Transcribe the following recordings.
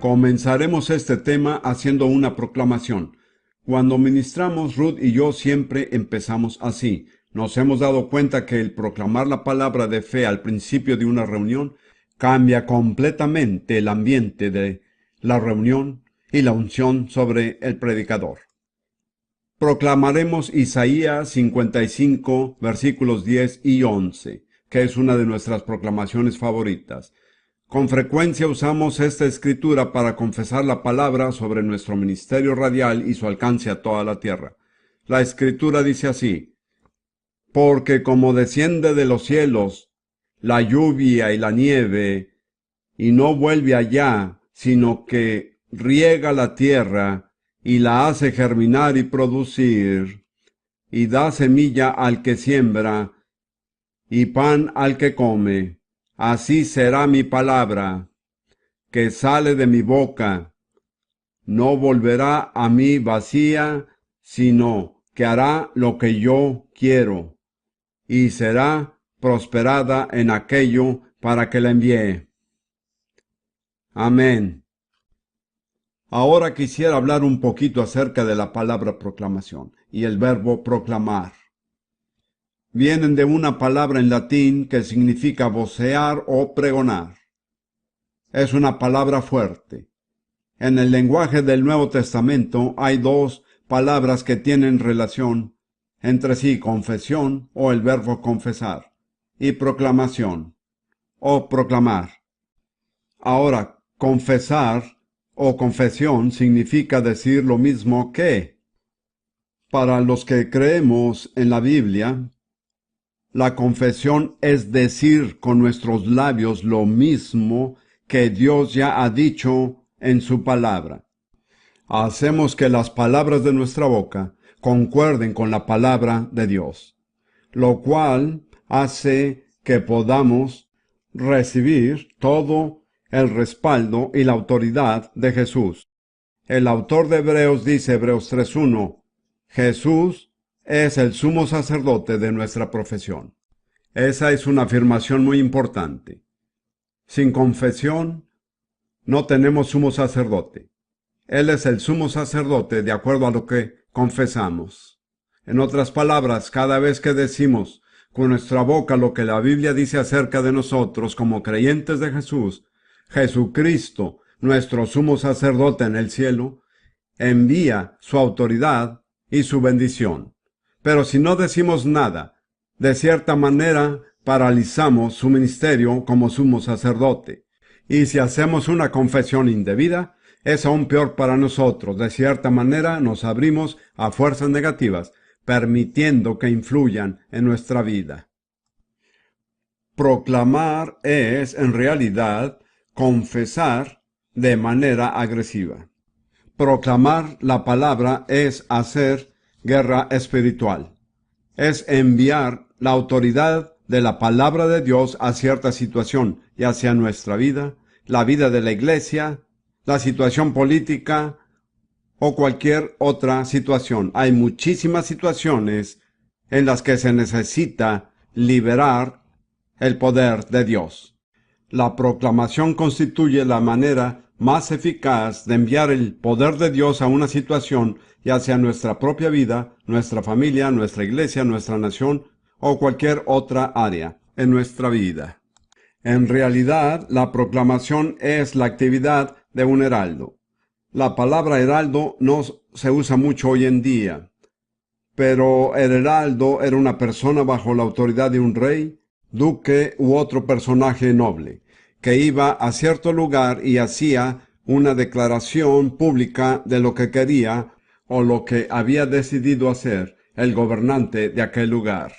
Comenzaremos este tema haciendo una proclamación. Cuando ministramos, Ruth y yo siempre empezamos así. Nos hemos dado cuenta que el proclamar la palabra de fe al principio de una reunión cambia completamente el ambiente de la reunión y la unción sobre el predicador. Proclamaremos Isaías 55, versículos 10 y 11, que es una de nuestras proclamaciones favoritas. Con frecuencia usamos esta escritura para confesar la palabra sobre nuestro ministerio radial y su alcance a toda la tierra. La escritura dice así: porque como desciende de los cielos la lluvia y la nieve, y no vuelve allá, sino que riega la tierra y la hace germinar y producir, y da semilla al que siembra, y pan al que come, así será mi palabra que sale de mi boca. No volverá a mí vacía, sino que hará lo que yo quiero, y será prosperada en aquello para que la envíe. Amén. Ahora quisiera hablar un poquito acerca de la palabra proclamación y el verbo proclamar. Vienen de una palabra en latín que significa vocear o pregonar. Es una palabra fuerte. En el lenguaje del Nuevo Testamento hay dos palabras que tienen relación entre sí: confesión, o el verbo confesar, y proclamación, o proclamar. Ahora, confesar o confesión significa decir lo mismo que. Para los que creemos en la Biblia, la confesión es decir con nuestros labios lo mismo que Dios ya ha dicho en su palabra. Hacemos que las palabras de nuestra boca concuerden con la palabra de Dios, lo cual hace que podamos recibir todo el respaldo y la autoridad de Jesús. El autor de Hebreos dice, Hebreos 3:1, Jesús es el sumo sacerdote de nuestra profesión. Esa es una afirmación muy importante. Sin confesión no tenemos sumo sacerdote. Él es el sumo sacerdote de acuerdo a lo que confesamos. En otras palabras, cada vez que decimos con nuestra boca lo que la Biblia dice acerca de nosotros como creyentes de Jesús, Jesucristo, nuestro sumo sacerdote en el cielo, envía su autoridad y su bendición. Pero si no decimos nada, de cierta manera paralizamos su ministerio como sumo sacerdote. Y si hacemos una confesión indebida, es aún peor para nosotros. De cierta manera nos abrimos a fuerzas negativas, permitiendo que influyan en nuestra vida. Proclamar es, en realidad, confesar de manera agresiva. Proclamar la palabra es hacer guerra espiritual. Es enviar la autoridad de la palabra de Dios a cierta situación, ya sea nuestra vida, la vida de la iglesia, la situación política o cualquier otra situación. Hay muchísimas situaciones en las que se necesita liberar el poder de Dios. La proclamación constituye la manera más eficaz de enviar el poder de Dios a una situación, ya sea nuestra propia vida, nuestra familia, nuestra iglesia, nuestra nación o cualquier otra área en nuestra vida. En realidad, la proclamación es la actividad de un heraldo. La palabra heraldo no se usa mucho hoy en día, pero el heraldo era una persona bajo la autoridad de un rey, duque u otro personaje noble, que iba a cierto lugar y hacía una declaración pública de lo que quería o lo que había decidido hacer el gobernante de aquel lugar.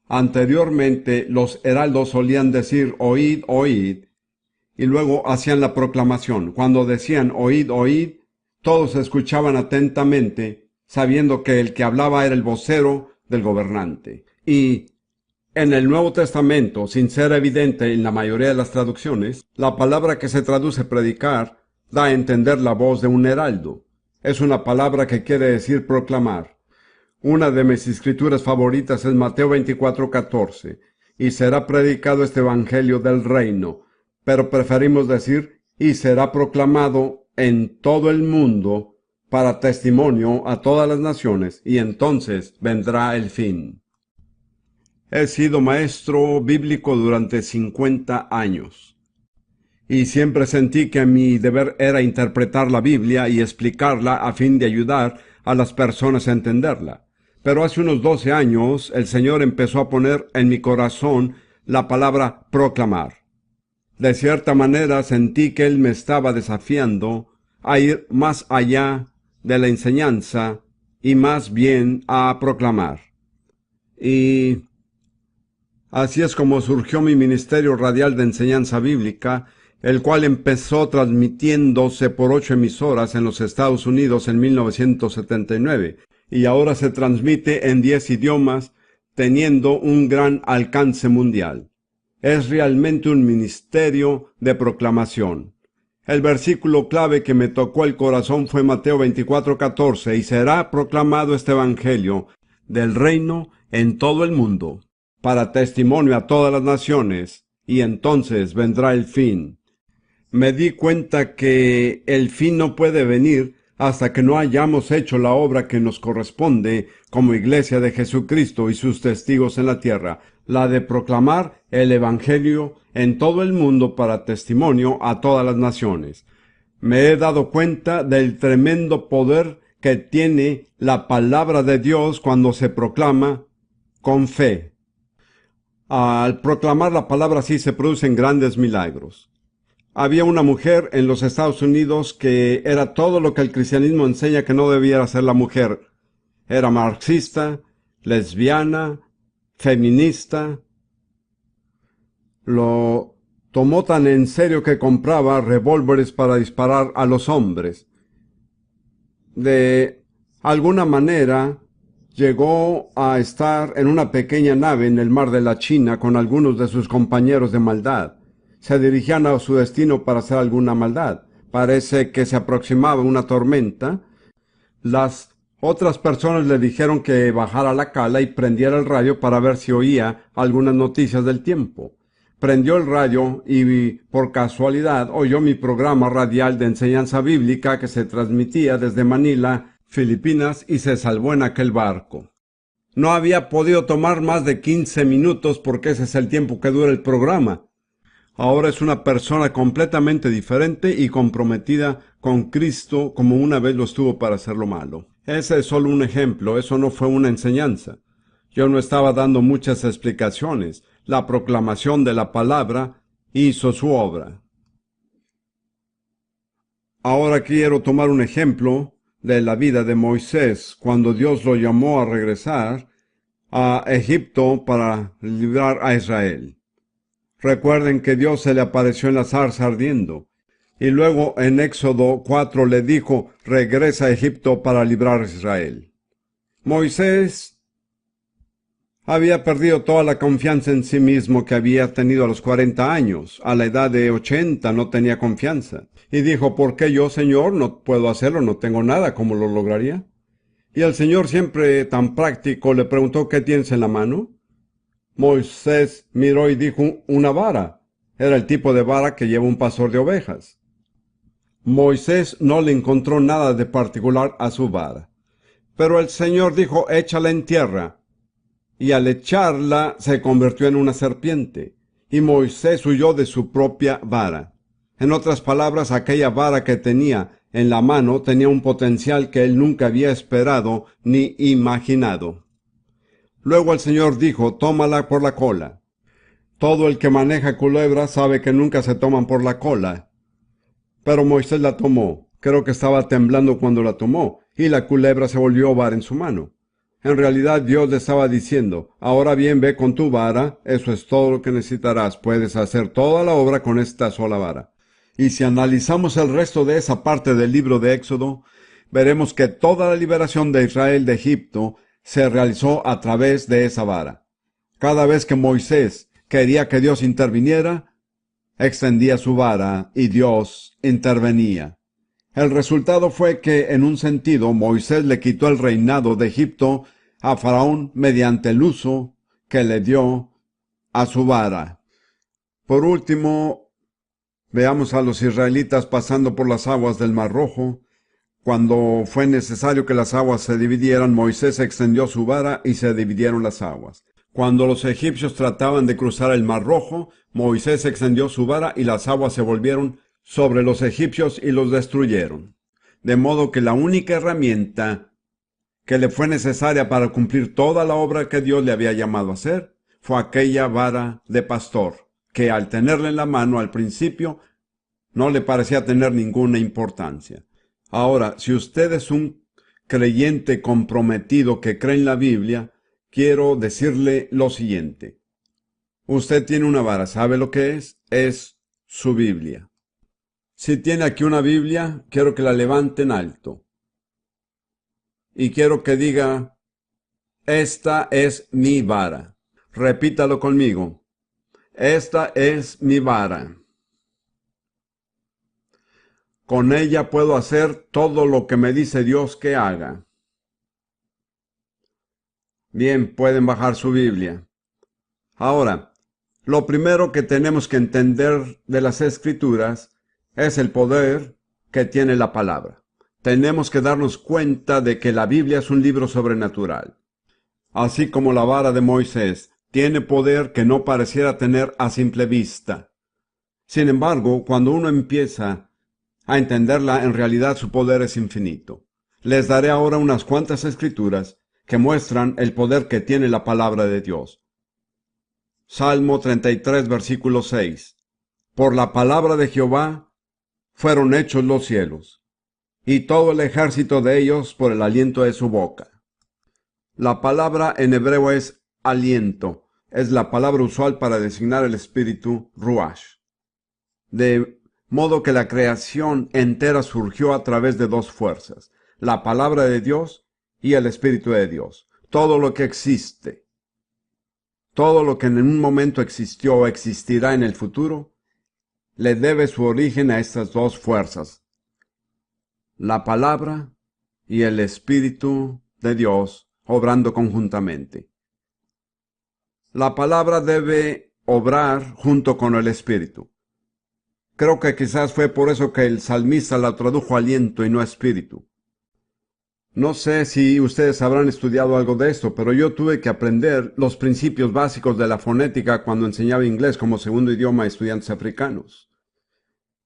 Anteriormente, los heraldos solían decir oíd, oíd, y luego hacían la proclamación. Cuando decían oíd, oíd, todos escuchaban atentamente, sabiendo que el que hablaba era el vocero del gobernante. Y en el Nuevo Testamento, sin ser evidente en la mayoría de las traducciones, la palabra que se traduce predicar da a entender la voz de un heraldo. Es una palabra que quiere decir proclamar. Una de mis escrituras favoritas es Mateo 24:14, y será predicado este evangelio del reino, pero preferimos decir, y será proclamado en todo el mundo para testimonio a todas las naciones, y entonces vendrá el fin. He sido maestro bíblico durante 50 años, y siempre sentí que mi deber era interpretar la Biblia y explicarla a fin de ayudar a las personas a entenderla. Pero hace unos 12 años el Señor empezó a poner en mi corazón la palabra proclamar. De cierta manera sentí que Él me estaba desafiando a ir más allá de la enseñanza y más bien a proclamar. Y así es como surgió mi ministerio radial de enseñanza bíblica, el cual empezó transmitiéndose por 8 emisoras en los Estados Unidos en 1979, y ahora se transmite en 10 idiomas, teniendo un gran alcance mundial. Es realmente un ministerio de proclamación. El versículo clave que me tocó el corazón fue Mateo 24:14, y será proclamado este evangelio del reino en todo el mundo, para testimonio a todas las naciones, y entonces vendrá el fin. Me di cuenta que el fin no puede venir hasta que no hayamos hecho la obra que nos corresponde como Iglesia de Jesucristo y sus testigos en la tierra, la de proclamar el Evangelio en todo el mundo para testimonio a todas las naciones. Me he dado cuenta del tremendo poder que tiene la palabra de Dios cuando se proclama con fe. Al proclamar la palabra así se producen grandes milagros. Había una mujer en los Estados Unidos que era todo lo que el cristianismo enseña que no debiera ser la mujer. Era marxista, lesbiana, feminista. Lo tomó tan en serio que compraba revólveres para disparar a los hombres. De alguna manera llegó a estar en una pequeña nave en el mar de la China con algunos de sus compañeros de maldad. Se dirigían a su destino para hacer alguna maldad. Parece que se aproximaba una tormenta. Las otras personas le dijeron que bajara la cala y prendiera el radio para ver si oía algunas noticias del tiempo. Prendió el radio y por casualidad oyó mi programa radial de enseñanza bíblica que se transmitía desde Manila, Filipinas, y se salvó en aquel barco. No había podido tomar más de 15 minutos porque ese es el tiempo que dura el programa. Ahora es una persona completamente diferente y comprometida con Cristo como una vez lo estuvo para hacer lo malo. Ese es solo un ejemplo, eso no fue una enseñanza. Yo no estaba dando muchas explicaciones. La proclamación de la palabra hizo su obra. Ahora quiero tomar un ejemplo de la vida de Moisés cuando Dios lo llamó a regresar a Egipto para librar a Israel. Recuerden que Dios se le apareció en la zarza ardiendo. Y luego en Éxodo 4 le dijo, regresa a Egipto para librar a Israel. Moisés había perdido toda la confianza en sí mismo que había tenido a los 40 años. A la edad de 80 no tenía confianza. Y dijo, ¿por qué yo, Señor? No puedo hacerlo, no tengo nada, ¿cómo lo lograría? Y el Señor, siempre tan práctico, le preguntó, ¿qué tienes en la mano? Moisés miró y dijo, una vara. Era el tipo de vara que lleva un pastor de ovejas. Moisés no le encontró nada de particular a su vara. Pero el Señor dijo, échala en tierra. Y al echarla se convirtió en una serpiente. Y Moisés huyó de su propia vara. En otras palabras, aquella vara que tenía en la mano tenía un potencial que él nunca había esperado ni imaginado. Luego el Señor dijo, tómala por la cola. Todo el que maneja culebras sabe que nunca se toman por la cola. Pero Moisés la tomó. Creo que estaba temblando cuando la tomó, y la culebra se volvió vara en su mano. En realidad Dios le estaba diciendo, ahora bien, ve con tu vara, eso es todo lo que necesitarás, puedes hacer toda la obra con esta sola vara. Y si analizamos el resto de esa parte del libro de Éxodo, veremos que toda la liberación de Israel de Egipto se realizó a través de esa vara. Cada vez que Moisés quería que Dios interviniera, extendía su vara y Dios intervenía. El resultado fue que, en un sentido, Moisés le quitó el reinado de Egipto a Faraón mediante el uso que le dio a su vara. Por último, Veamos a los israelitas pasando por las aguas del Mar Rojo. Cuando fue necesario que las aguas se dividieran, Moisés extendió su vara y se dividieron las aguas. Cuando los egipcios trataban de cruzar el Mar Rojo, Moisés extendió su vara y las aguas se volvieron sobre los egipcios y los destruyeron. De modo que la única herramienta que le fue necesaria para cumplir toda la obra que Dios le había llamado a hacer fue aquella vara de pastor, que al tenerla en la mano al principio no le parecía tener ninguna importancia. Ahora, si usted es un creyente comprometido que cree en la Biblia, quiero decirle lo siguiente. Usted tiene una vara, ¿sabe lo que es? Es su Biblia. Si tiene aquí una Biblia, quiero que la levante en alto. Y quiero que diga, esta es mi vara. Repítalo conmigo. Esta es mi vara. Con ella puedo hacer todo lo que me dice Dios que haga. Bien, pueden bajar su Biblia. Ahora, lo primero que tenemos que entender de las Escrituras es el poder que tiene la palabra. Tenemos que darnos cuenta de que la Biblia es un libro sobrenatural. Así como la vara de Moisés tiene poder que no pareciera tener a simple vista. Sin embargo, cuando uno empieza a entenderla, en realidad su poder es infinito. Les daré ahora unas cuantas escrituras que muestran el poder que tiene la palabra de Dios. Salmo 33, versículo 6. Por la palabra de Jehová fueron hechos los cielos, y todo el ejército de ellos por el aliento de su boca. La palabra en hebreo es aliento. Es la palabra usual para designar el espíritu ruach. De modo que la creación entera surgió a través de dos fuerzas, la palabra de Dios y el Espíritu de Dios. Todo lo que existe, todo lo que en un momento existió o existirá en el futuro, le debe su origen a estas dos fuerzas, la palabra y el Espíritu de Dios obrando conjuntamente. La palabra debe obrar junto con el Espíritu. Creo que quizás fue por eso que el salmista la tradujo aliento y no espíritu. No sé si ustedes habrán estudiado algo de esto, pero yo tuve que aprender los principios básicos de la fonética cuando enseñaba inglés como segundo idioma a estudiantes africanos.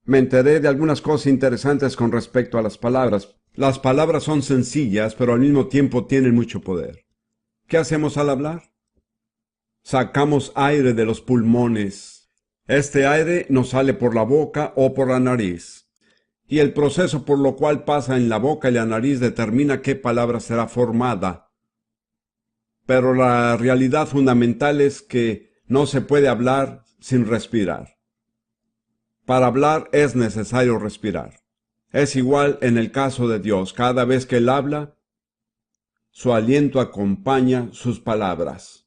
Me enteré de algunas cosas interesantes con respecto a las palabras. Las palabras son sencillas, pero al mismo tiempo tienen mucho poder. ¿Qué hacemos al hablar? Sacamos aire de los pulmones. Este aire nos sale por la boca o por la nariz. Y el proceso por lo cual pasa en la boca y la nariz determina qué palabra será formada. Pero la realidad fundamental es que no se puede hablar sin respirar. Para hablar es necesario respirar. Es igual en el caso de Dios. Cada vez que Él habla, su aliento acompaña sus palabras.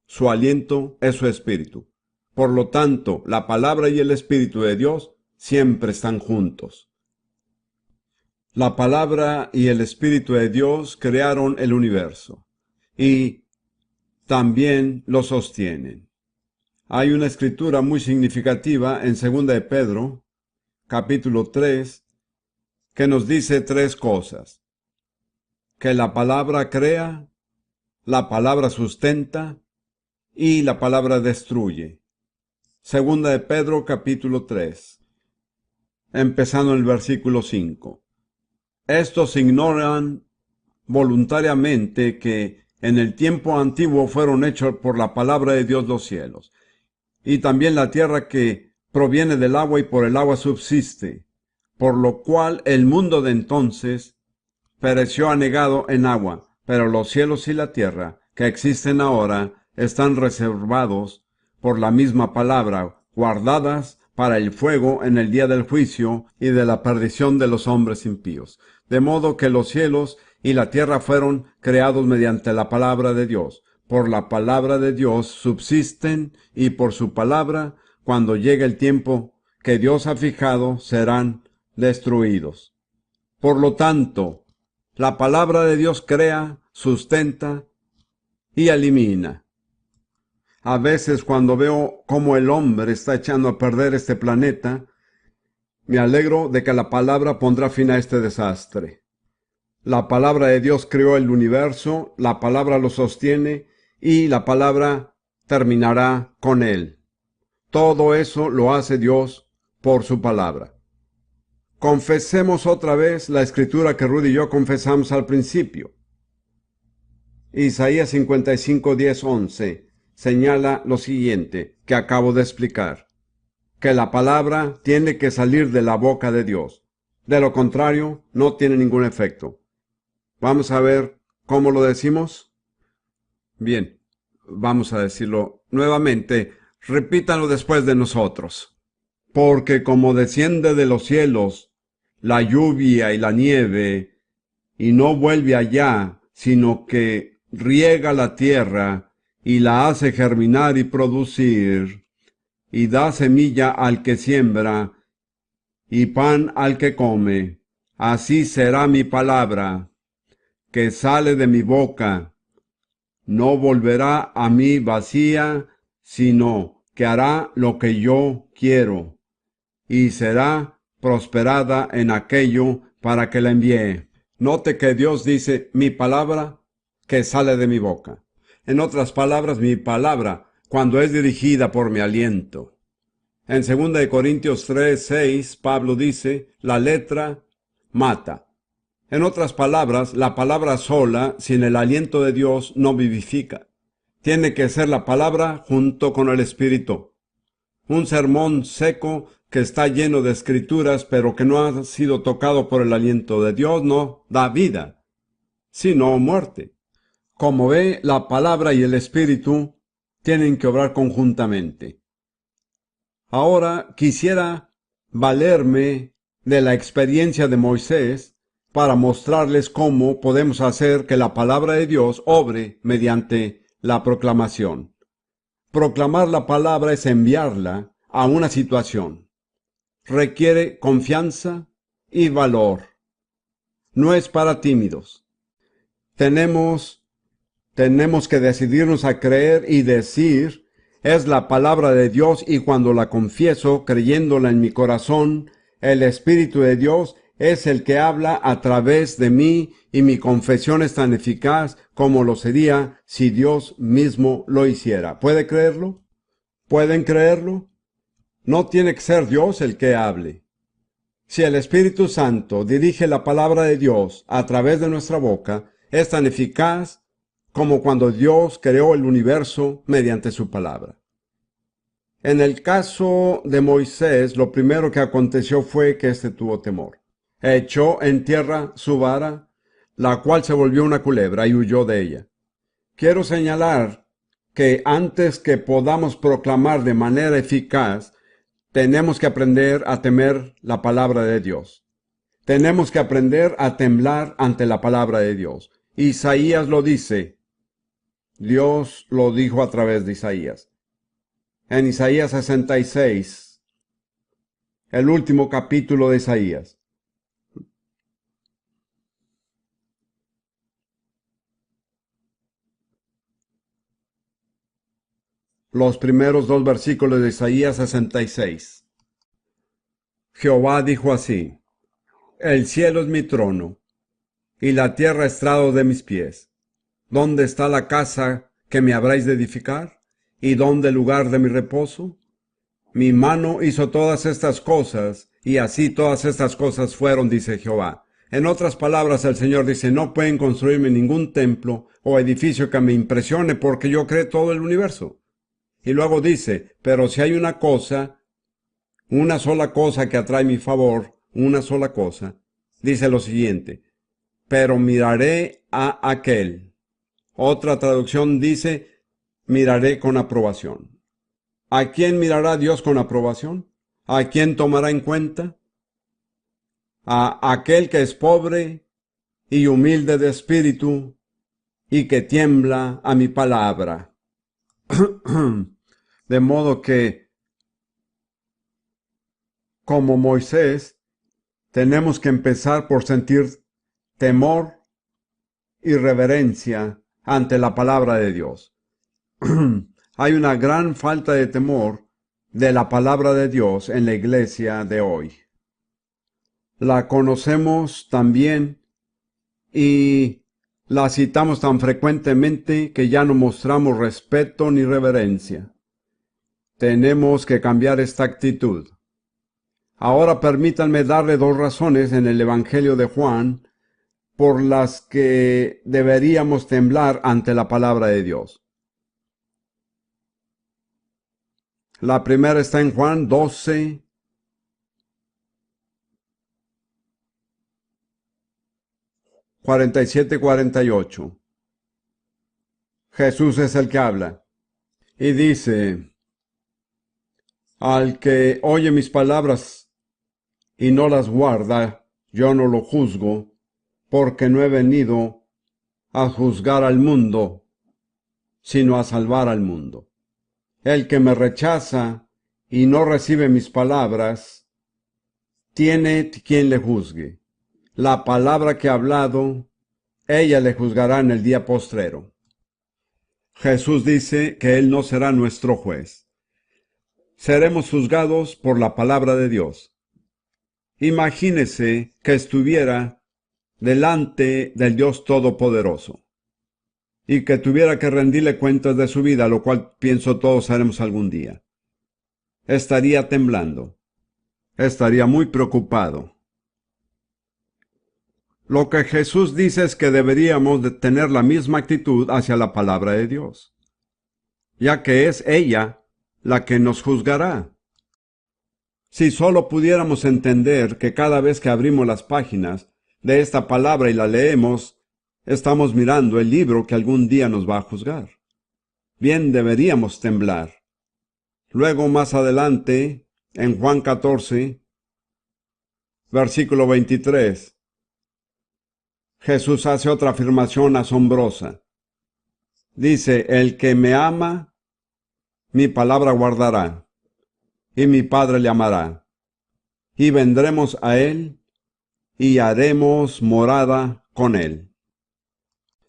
Su aliento es su espíritu. Por lo tanto, la palabra y el espíritu de Dios siempre están juntos. La palabra y el espíritu de Dios crearon el universo y también lo sostienen. Hay una escritura muy significativa en 2 de Pedro, capítulo 3, que nos dice tres cosas: que la palabra crea, la palabra sustenta y la palabra destruye. 2 de Pedro, capítulo 3, empezando en el versículo 5. Estos ignoran voluntariamente que en el tiempo antiguo fueron hechos por la palabra de Dios los cielos, y también la tierra que proviene del agua y por el agua subsiste, por lo cual el mundo de entonces pereció anegado en agua, pero los cielos y la tierra que existen ahora están reservados por la misma palabra, guardadas para el fuego en el día del juicio y de la perdición de los hombres impíos. De modo que los cielos y la tierra fueron creados mediante la palabra de Dios. Por la palabra de Dios subsisten y por su palabra, cuando llegue el tiempo que Dios ha fijado, serán destruidos. Por lo tanto, la palabra de Dios crea, sustenta y elimina. A veces cuando veo cómo el hombre está echando a perder este planeta, Me alegro de que la palabra pondrá fin a este desastre. La palabra de Dios creó el universo, la palabra lo sostiene y la palabra terminará con él. Todo eso lo hace Dios por su palabra. Confesemos otra vez la escritura que Rudy y yo confesamos al principio. Isaías 55, 10, 11 señala lo siguiente que acabo de explicar, que la palabra tiene que salir de la boca de Dios. De lo contrario, no tiene ningún efecto. Vamos a ver cómo lo decimos. Bien, vamos a decirlo nuevamente. Repítanlo después de nosotros. Porque como desciende de los cielos la lluvia y la nieve, y no vuelve allá, sino que riega la tierra y la hace germinar y producir, y da semilla al que siembra, y pan al que come, así será mi palabra, que sale de mi boca. No volverá a mí vacía, sino que hará lo que yo quiero, y será prosperada en aquello para que la envíe. Note que Dios dice, mi palabra que sale de mi boca. En otras palabras, mi palabra, cuando es dirigida por mi aliento. En 2 Corintios 3, 6, Pablo dice, la letra mata. En otras palabras, la palabra sola, sin el aliento de Dios, no vivifica. Tiene que ser la palabra junto con el Espíritu. Un sermón seco que está lleno de escrituras, pero que no ha sido tocado por el aliento de Dios, no da vida, sino muerte. Como ve, la palabra y el Espíritu tienen que obrar conjuntamente. Ahora quisiera valerme de la experiencia de Moisés para mostrarles cómo podemos hacer que la palabra de Dios obre mediante la proclamación. Proclamar la palabra es enviarla a una situación. Requiere confianza y valor. No es para tímidos. Tenemos que decidirnos a creer y decir, es la palabra de Dios, y cuando la confieso, creyéndola en mi corazón, el Espíritu de Dios es el que habla a través de mí, y mi confesión es tan eficaz como lo sería si Dios mismo lo hiciera. ¿Puede creerlo? ¿Pueden creerlo? No tiene que ser Dios el que hable. Si el Espíritu Santo dirige la palabra de Dios a través de nuestra boca, es tan eficaz como cuando Dios creó el universo mediante su palabra. En el caso de Moisés, lo primero que aconteció fue que éste tuvo temor. Echó en tierra su vara, la cual se volvió una culebra, y huyó de ella. Quiero señalar que antes que podamos proclamar de manera eficaz, tenemos que aprender a temer la palabra de Dios. Tenemos que aprender a temblar ante la palabra de Dios. Isaías lo dice. Dios lo dijo a través de Isaías. En Isaías 66, el último capítulo de Isaías. Los primeros dos versículos de Isaías 66. Jehová dijo así: el cielo es mi trono, y la tierra estrado de mis pies. ¿Dónde está la casa que me habráis de edificar? ¿Y dónde el lugar de mi reposo? Mi mano hizo todas estas cosas, y así todas estas cosas fueron, dice Jehová. En otras palabras, el Señor dice, no pueden construirme ningún templo o edificio que me impresione, porque yo creé todo el universo. Y luego dice, pero si hay una sola cosa que atrae mi favor, una sola cosa, dice lo siguiente, pero miraré a aquel. Otra traducción dice, miraré con aprobación. ¿A quién mirará Dios con aprobación? ¿A quién tomará en cuenta? A aquel que es pobre y humilde de espíritu y que tiembla a mi palabra. De modo que, como Moisés, tenemos que empezar por sentir temor y reverencia ante la palabra de Dios. Hay una gran falta de temor de la palabra de Dios en la iglesia de hoy. La conocemos tan bien y la citamos tan frecuentemente que ya no mostramos respeto ni reverencia. Tenemos que cambiar esta actitud. Ahora permítanme darle dos razones en el Evangelio de Juan por las que deberíamos temblar ante la palabra de Dios. La primera está en Juan 12, 47 y 48. Jesús es el que habla y dice: al que oye mis palabras y no las guarda, yo no lo juzgo, porque no he venido a juzgar al mundo, sino a salvar al mundo. El que me rechaza y no recibe mis palabras, tiene quien le juzgue. La palabra que he hablado, ella le juzgará en el día postrero. Jesús dice que Él no será nuestro juez. Seremos juzgados por la palabra de Dios. Imagínese que estuviera delante del Dios Todopoderoso y que tuviera que rendirle cuentas de su vida, lo cual pienso todos haremos algún día. Estaría temblando, estaría muy preocupado. Lo que Jesús dice es que deberíamos de tener la misma actitud hacia la palabra de Dios, ya que es ella la que nos juzgará. Si solo pudiéramos entender que cada vez que abrimos las páginas de esta palabra y la leemos, estamos mirando el libro que algún día nos va a juzgar. Bien, deberíamos temblar. Luego, más adelante, en Juan 14, versículo 23, Jesús hace otra afirmación asombrosa. Dice: el que me ama, mi palabra guardará, y mi Padre le amará, y vendremos a él, y haremos morada con él.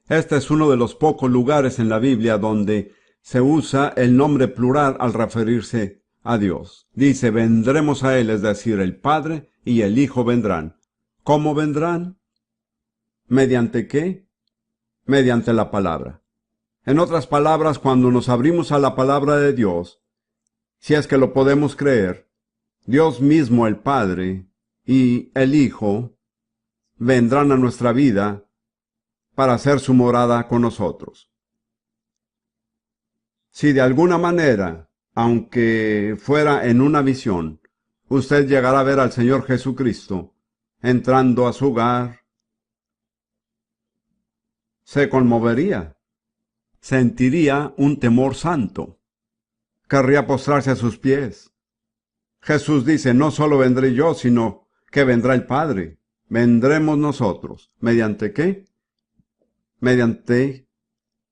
Este es uno de los pocos lugares en la Biblia donde se usa el nombre plural al referirse a Dios. Dice: vendremos a él, es decir, el Padre y el Hijo vendrán. ¿Cómo vendrán? ¿Mediante qué? Mediante la palabra. En otras palabras, cuando nos abrimos a la palabra de Dios, si es que lo podemos creer, Dios mismo, el Padre y el Hijo vendrán a nuestra vida para hacer su morada con nosotros. Si de alguna manera, aunque fuera en una visión, usted llegará a ver al Señor Jesucristo entrando a su hogar, se conmovería, sentiría un temor santo, querría postrarse a sus pies. Jesús dice: no solo vendré yo, sino que vendrá el Padre. Vendremos nosotros. ¿Mediante qué? Mediante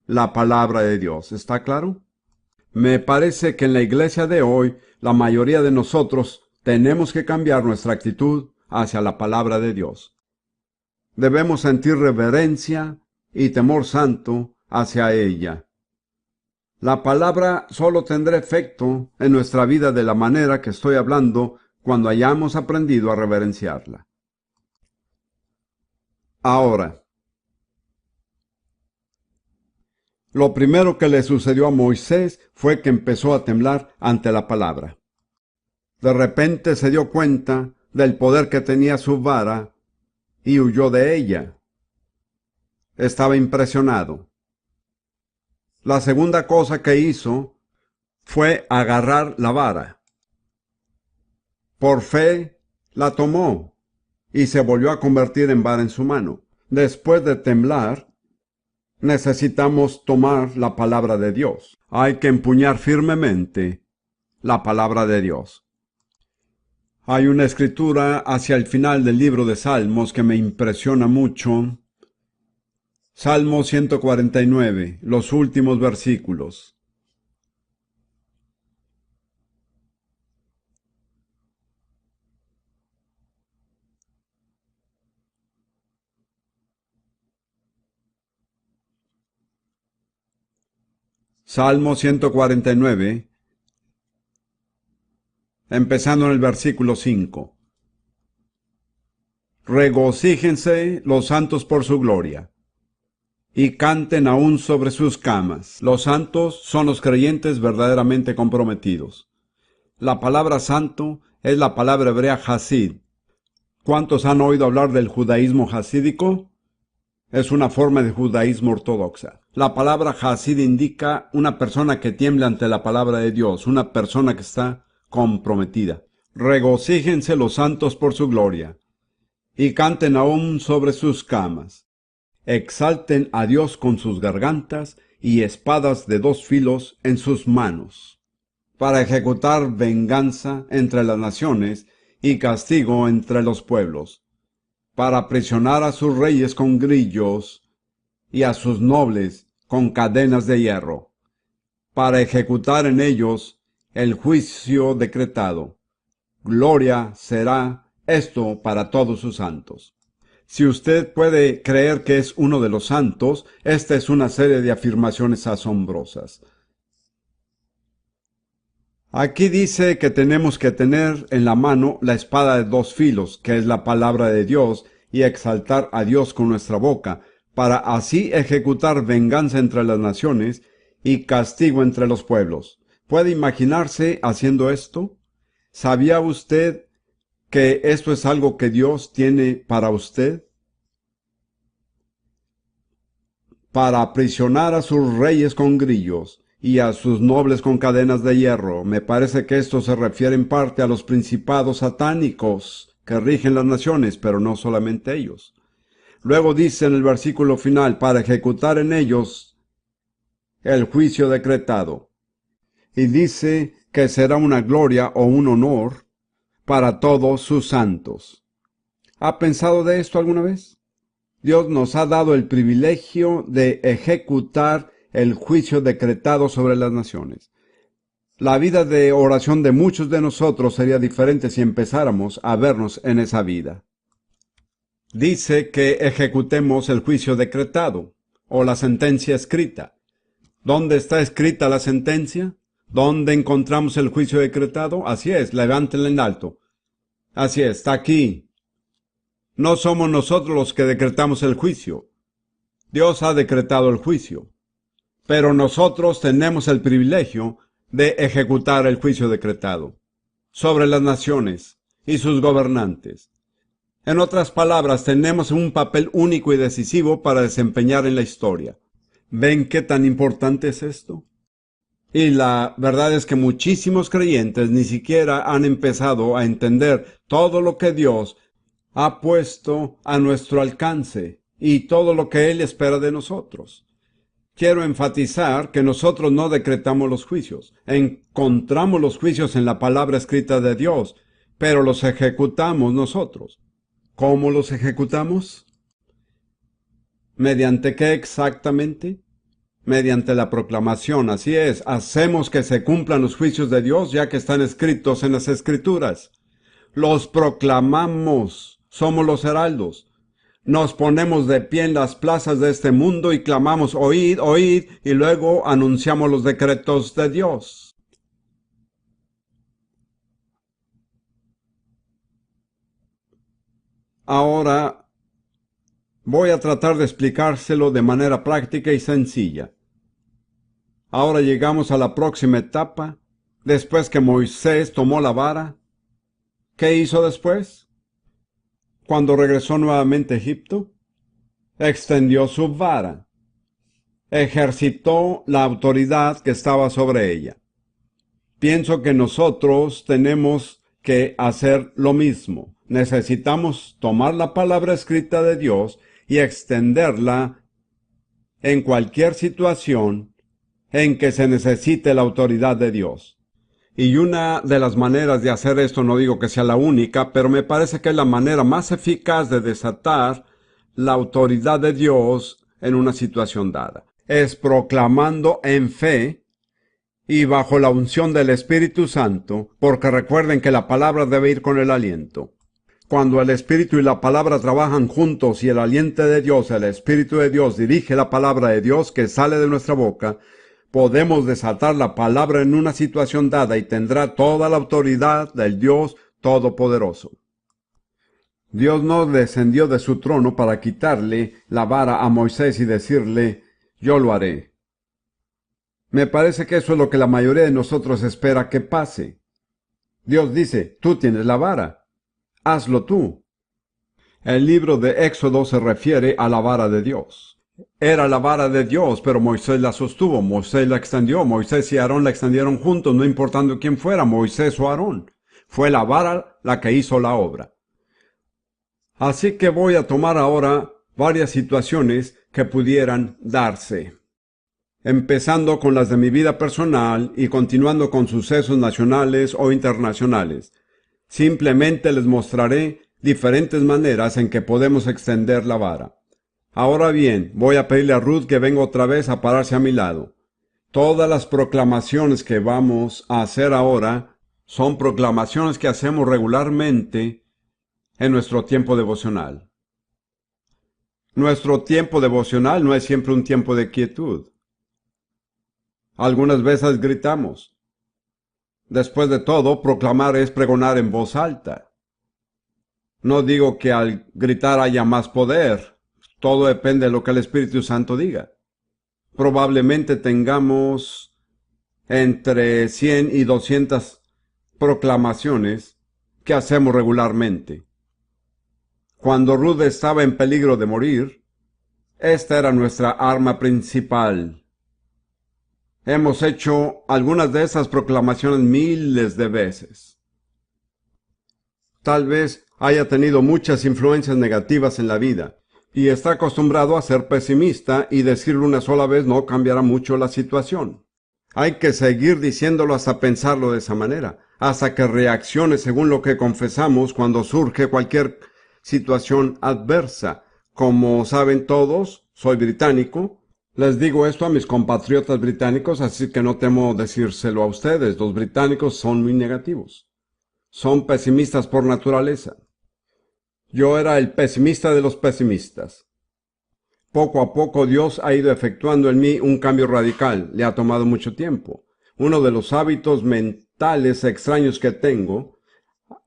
la palabra de Dios. ¿Está claro? Me parece que en la iglesia de hoy, la mayoría de nosotros tenemos que cambiar nuestra actitud hacia la palabra de Dios. Debemos sentir reverencia y temor santo hacia ella. La palabra solo tendrá efecto en nuestra vida de la manera que estoy hablando cuando hayamos aprendido a reverenciarla. Ahora, lo primero que le sucedió a Moisés fue que empezó a temblar ante la palabra. De repente se dio cuenta del poder que tenía su vara y huyó de ella. Estaba impresionado. La segunda cosa que hizo fue agarrar la vara. Por fe la tomó y se volvió a convertir en vara en su mano. Después de temblar, necesitamos tomar la palabra de Dios. Hay que empuñar firmemente la palabra de Dios. Hay una escritura hacia el final del libro de Salmos que me impresiona mucho. Salmo 149, los últimos versículos. Salmo 149, empezando en el versículo 5. Regocíjense los santos por su gloria, y canten aún sobre sus camas. Los santos son los creyentes verdaderamente comprometidos. La palabra santo es la palabra hebrea hasid. ¿Cuántos han oído hablar del judaísmo hasídico? Es una forma de judaísmo ortodoxa. La palabra hasid indica una persona que tiembla ante la palabra de Dios, una persona que está comprometida. Regocíjense los santos por su gloria, y canten aún sobre sus camas. Exalten a Dios con sus gargantas y espadas de dos filos en sus manos, para ejecutar venganza entre las naciones y castigo entre los pueblos, para aprisionar a sus reyes con grillos y a sus nobles con cadenas de hierro, para ejecutar en ellos el juicio decretado. Gloria será esto para todos sus santos. Si usted puede creer que es uno de los santos, esta es una serie de afirmaciones asombrosas. Aquí dice que tenemos que tener en la mano la espada de dos filos, que es la palabra de Dios, y exaltar a Dios con nuestra boca, para así ejecutar venganza entre las naciones y castigo entre los pueblos. ¿Puede imaginarse haciendo esto? ¿Sabía usted que esto es algo que Dios tiene para usted? Para aprisionar a sus reyes con grillos y a sus nobles con cadenas de hierro. Me parece que esto se refiere en parte a los principados satánicos que rigen las naciones, pero no solamente ellos. Luego dice en el versículo final, para ejecutar en ellos el juicio decretado. Y dice que será una gloria o un honor para todos sus santos. ¿Ha pensado de esto alguna vez? Dios nos ha dado el privilegio de ejecutar el juicio decretado sobre las naciones. La vida de oración de muchos de nosotros sería diferente si empezáramos a vernos en esa vida. Dice que ejecutemos el juicio decretado o la sentencia escrita. ¿Dónde está escrita la sentencia? ¿Dónde encontramos el juicio decretado? Así es, levántenla en alto. Así es, está aquí. No somos nosotros los que decretamos el juicio. Dios ha decretado el juicio. Pero nosotros tenemos el privilegio de ejecutar el juicio decretado sobre las naciones y sus gobernantes. En otras palabras, tenemos un papel único y decisivo para desempeñar en la historia. ¿Ven qué tan importante es esto? Y la verdad es que muchísimos creyentes ni siquiera han empezado a entender todo lo que Dios ha puesto a nuestro alcance y todo lo que Él espera de nosotros. Quiero enfatizar que nosotros no decretamos los juicios. Encontramos los juicios en la palabra escrita de Dios, pero los ejecutamos nosotros. ¿Cómo los ejecutamos? ¿Mediante qué exactamente? Mediante la proclamación, así es. Hacemos que se cumplan los juicios de Dios ya que están escritos en las Escrituras. Los proclamamos. Somos los heraldos. Nos ponemos de pie en las plazas de este mundo y clamamos, oíd, oíd, y luego anunciamos los decretos de Dios. Ahora voy a tratar de explicárselo de manera práctica y sencilla. Ahora llegamos a la próxima etapa. Después que Moisés tomó la vara, ¿qué hizo después? Cuando regresó nuevamente a Egipto, extendió su vara, ejercitó la autoridad que estaba sobre ella. Pienso que nosotros tenemos que hacer lo mismo. Necesitamos tomar la palabra escrita de Dios y extenderla en cualquier situación en que se necesite la autoridad de Dios. Y una de las maneras de hacer esto, no digo que sea la única, pero me parece que es la manera más eficaz de desatar la autoridad de Dios en una situación dada. Es proclamando en fe y bajo la unción del Espíritu Santo, porque recuerden que la palabra debe ir con el aliento. Cuando el Espíritu y la palabra trabajan juntos y el aliento de Dios, el Espíritu de Dios dirige la palabra de Dios que sale de nuestra boca, podemos desatar la palabra en una situación dada y tendrá toda la autoridad del Dios Todopoderoso. Dios no descendió de su trono para quitarle la vara a Moisés y decirle, yo lo haré. Me parece que eso es lo que la mayoría de nosotros espera que pase. Dios dice, tú tienes la vara, hazlo tú. El libro de Éxodo se refiere a la vara de Dios. Era la vara de Dios, pero Moisés la sostuvo, Moisés la extendió, Moisés y Aarón la extendieron juntos, no importando quién fuera, Moisés o Aarón. Fue la vara la que hizo la obra. Así que voy a tomar ahora varias situaciones que pudieran darse, empezando con las de mi vida personal y continuando con sucesos nacionales o internacionales. Simplemente les mostraré diferentes maneras en que podemos extender la vara. Ahora bien, voy a pedirle a Ruth que venga otra vez a pararse a mi lado. Todas las proclamaciones que vamos a hacer ahora son proclamaciones que hacemos regularmente en nuestro tiempo devocional. Nuestro tiempo devocional no es siempre un tiempo de quietud. Algunas veces gritamos. Después de todo, proclamar es pregonar en voz alta. No digo que al gritar haya más poder. Todo depende de lo que el Espíritu Santo diga. Probablemente tengamos entre 100 y 200 proclamaciones que hacemos regularmente. Cuando Ruth estaba en peligro de morir, esta era nuestra arma principal. Hemos hecho algunas de esas proclamaciones miles de veces. Tal vez haya tenido muchas influencias negativas en la vida y está acostumbrado a ser pesimista y decirlo una sola vez no cambiará mucho la situación. Hay que seguir diciéndolo hasta pensarlo de esa manera, hasta que reaccione según lo que confesamos cuando surge cualquier situación adversa. Como saben todos, soy británico. Les digo esto a mis compatriotas británicos, así que no temo decírselo a ustedes. Los británicos son muy negativos. Son pesimistas por naturaleza. Yo era el pesimista de los pesimistas. Poco a poco Dios ha ido efectuando en mí un cambio radical. Le ha tomado mucho tiempo. Uno de los hábitos mentales extraños que tengo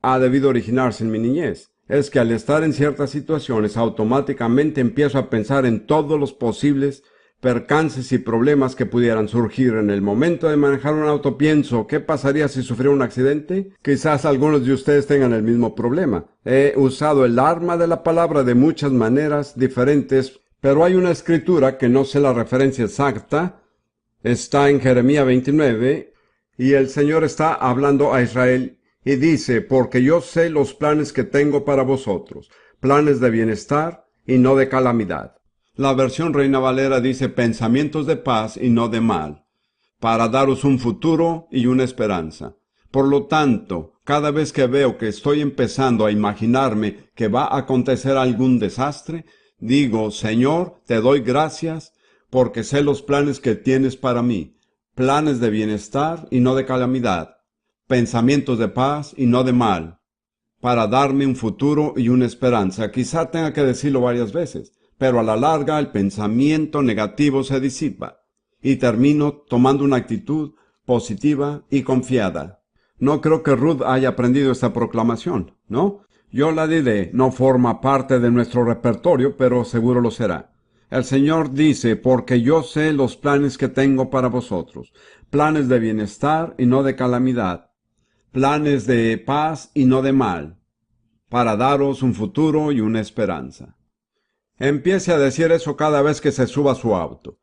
ha debido originarse en mi niñez. Es que al estar en ciertas situaciones automáticamente empiezo a pensar en todos los posibles percances y problemas que pudieran surgir. En el momento de manejar un auto pienso, ¿qué pasaría si sufriera un accidente? Quizás algunos de ustedes tengan el mismo problema. He usado el arma de la palabra de muchas maneras diferentes, pero hay una escritura que no sé la referencia exacta. Está en Jeremías 29, y el Señor está hablando a Israel y dice, porque yo sé los planes que tengo para vosotros, planes de bienestar y no de calamidad. La versión Reina Valera dice pensamientos de paz y no de mal, para daros un futuro y una esperanza. Por lo tanto, cada vez que veo que estoy empezando a imaginarme que va a acontecer algún desastre, digo, Señor, te doy gracias porque sé los planes que tienes para mí, planes de bienestar y no de calamidad, pensamientos de paz y no de mal, para darme un futuro y una esperanza. Quizá tenga que decirlo varias veces, pero a la larga el pensamiento negativo se disipa y termino tomando una actitud positiva y confiada. No creo que Ruth haya aprendido esta proclamación, ¿no? Yo la diré, no forma parte de nuestro repertorio, pero seguro lo será. El Señor dice, porque yo sé los planes que tengo para vosotros, planes de bienestar y no de calamidad, planes de paz y no de mal, para daros un futuro y una esperanza. Empiece a decir eso cada vez que se suba a su auto.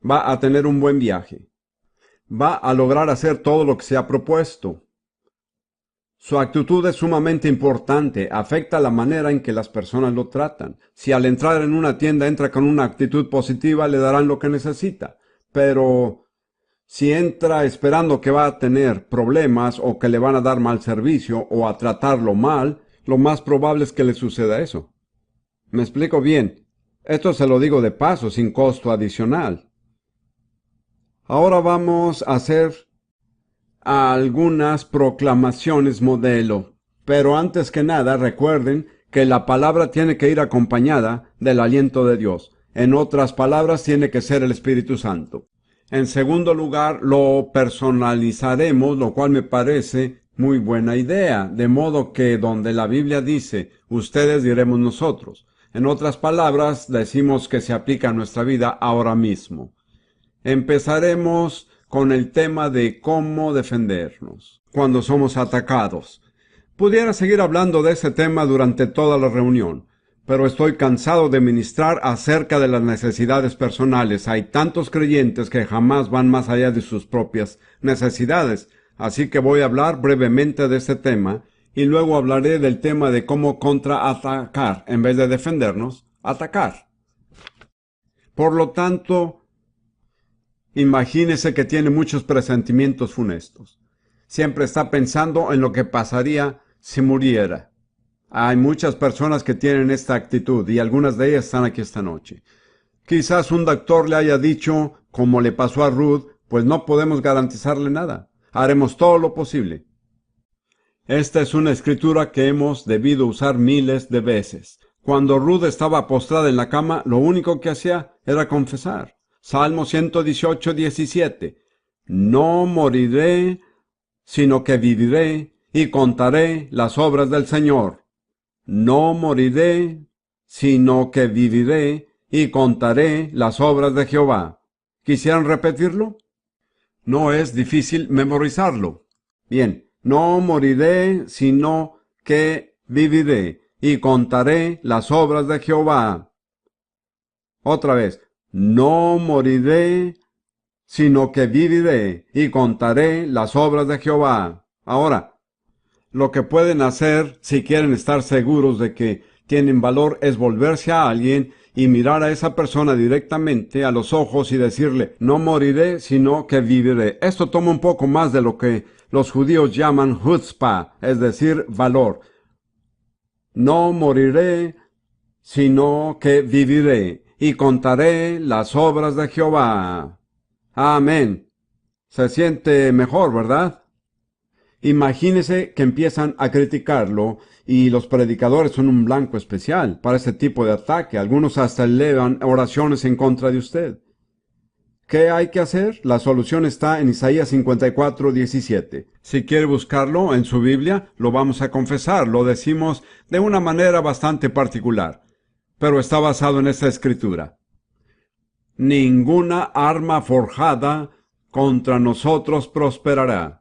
Va a tener un buen viaje. Va a lograr hacer todo lo que se ha propuesto. Su actitud es sumamente importante, afecta la manera en que las personas lo tratan. Si al entrar en una tienda entra con una actitud positiva, le darán lo que necesita. Pero si entra esperando que va a tener problemas o que le van a dar mal servicio o a tratarlo mal, lo más probable es que le suceda eso. ¿Me explico bien? Esto se lo digo de paso, sin costo adicional. Ahora vamos a hacer algunas proclamaciones modelo. Pero antes que nada, recuerden que la palabra tiene que ir acompañada del aliento de Dios. En otras palabras, tiene que ser el Espíritu Santo. En segundo lugar, lo personalizaremos, lo cual me parece Muy buena idea, de modo que donde la Biblia dice, ustedes diremos nosotros. En otras palabras, decimos que se aplica a nuestra vida ahora mismo. Empezaremos con el tema de cómo defendernos cuando somos atacados. Pudiera seguir hablando de ese tema durante toda la reunión, pero estoy cansado de ministrar acerca de las necesidades personales. Hay tantos creyentes que jamás van más allá de sus propias necesidades, así que voy a hablar brevemente de este tema y luego hablaré del tema de cómo contraatacar en vez de defendernos, atacar. Por lo tanto, imagínese que tiene muchos presentimientos funestos. Siempre está pensando en lo que pasaría si muriera. Hay muchas personas que tienen esta actitud y algunas de ellas están aquí esta noche. Quizás un doctor le haya dicho, como le pasó a Ruth, pues no podemos garantizarle nada. Haremos todo lo posible. Esta es una escritura que hemos debido usar miles de veces. Cuando Ruth estaba postrada en la cama, lo único que hacía era confesar. Salmo 118:17. No moriré, sino que viviré y contaré las obras del Señor. No moriré, sino que viviré y contaré las obras de Jehová. ¿Quisieran repetirlo? No es difícil memorizarlo. Bien, no moriré, sino que viviré y contaré las obras de Jehová. Otra vez, no moriré, sino que viviré y contaré las obras de Jehová. Ahora, lo que pueden hacer si quieren estar seguros de que tienen valor es volverse a alguien y mirar a esa persona directamente a los ojos y decirle, no moriré, sino que viviré. Esto toma un poco más de lo que los judíos llaman chutzpah, es decir, valor. No moriré, sino que viviré y contaré las obras de Jehová. Amén. Se siente mejor, ¿verdad? Imagínese que empiezan a criticarlo y los predicadores son un blanco especial para ese tipo de ataque. Algunos hasta elevan oraciones en contra de usted. ¿Qué hay que hacer? La solución está en Isaías 54:17. Si quiere buscarlo en su Biblia, lo vamos a confesar. Lo decimos de una manera bastante particular, pero está basado en esta escritura. Ninguna arma forjada contra nosotros prosperará,